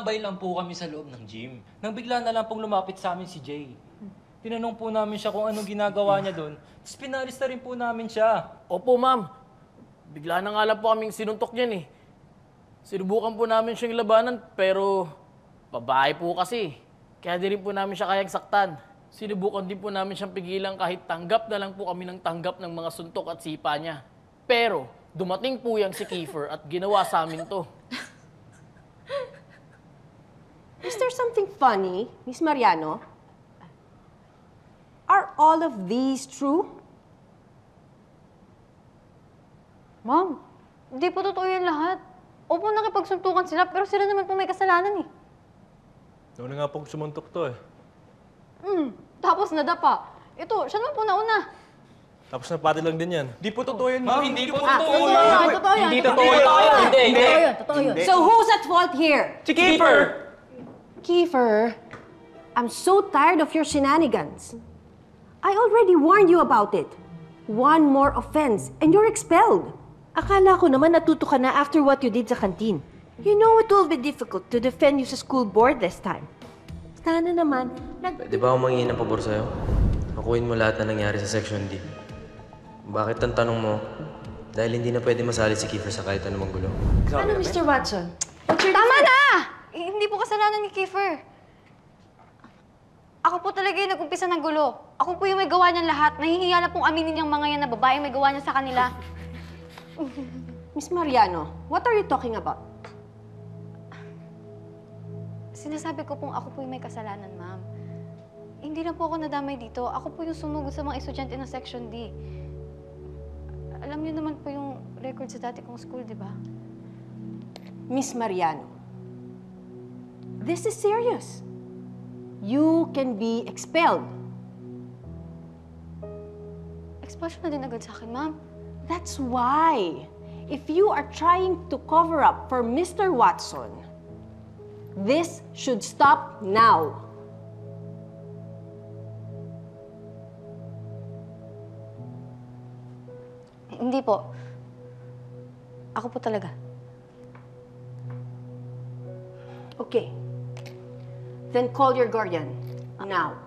Nagtatambay lang po kami sa loob ng gym. Nang bigla na lang pong lumapit sa amin si Jay. Tinanong po namin siya kung anong ginagawa niya doon. Tapos pinalis na rin po namin siya. Opo, ma'am. Bigla na nga lang po kaming sinuntok niyan eh. Sinubukan po namin siyang labanan, pero babae po kasi. Kaya di rin po namin siya kayang saktan. Sinubukan din po namin siyang pigilan kahit tanggap na lang po kami ng tanggap ng mga suntok at sipa niya. Pero dumating po yang si Kiefer at ginawa sa amin to. Is there something funny, Miss Mariano? Are all of these true? Ma'am, hindi po totoo yan lahat. Opo, nakipagsuntukan sila, pero sila naman po may kasalanan eh. Noon na nga pong sumuntok to eh. Tapos nadapa. Ito, siya naman po nauna. Tapos napati lang din yan. Di po totoo yun, ma'am. Hindi po totoo Totoo yun. yan, totoo yan. Hindi totoo yun. Hindi. Totoo yun. So who's at fault here? Si Kiefer! Kiefer, I'm so tired of your shenanigans. I already warned you about it. One more offense and you're expelled. Akala ko naman natuto ka na after what you did sa canteen. You know it will be difficult to defend you sa school board this time. Sana naman, Pwede ba ako mangingin ng pabor sa'yo? Akuin mo lahat na nangyari sa Section D. Bakit ang tanong mo? Dahil hindi na pwede masali si Kiefer sa kahit anumang gulo. ano Mr. Watson? Tama na! Hindi po kasalanan ni Kiefer. Ako po talaga yung nag-umpisa ng gulo. Ako po yung may gawa niyan lahat. Nahihiya na pong aminin yung mga yan na babae may gawa niya sa kanila. Miss Mariano, what are you talking about? Sinasabi ko pong ako po yung may kasalanan, ma'am. Hindi na po ako nadamay dito. Ako po yung sumugod sa mga estudyante ng Section D. Alam niyo naman po yung record sa dati kong school, di ba? Miss Mariano, this is serious. You can be expelled. Expulsion na din agad sa akin, ma'am. That's why, if you are trying to cover up for Mr. Watson, this should stop now. Hindi po. Ako po talaga. Okay. Then call your guardian now.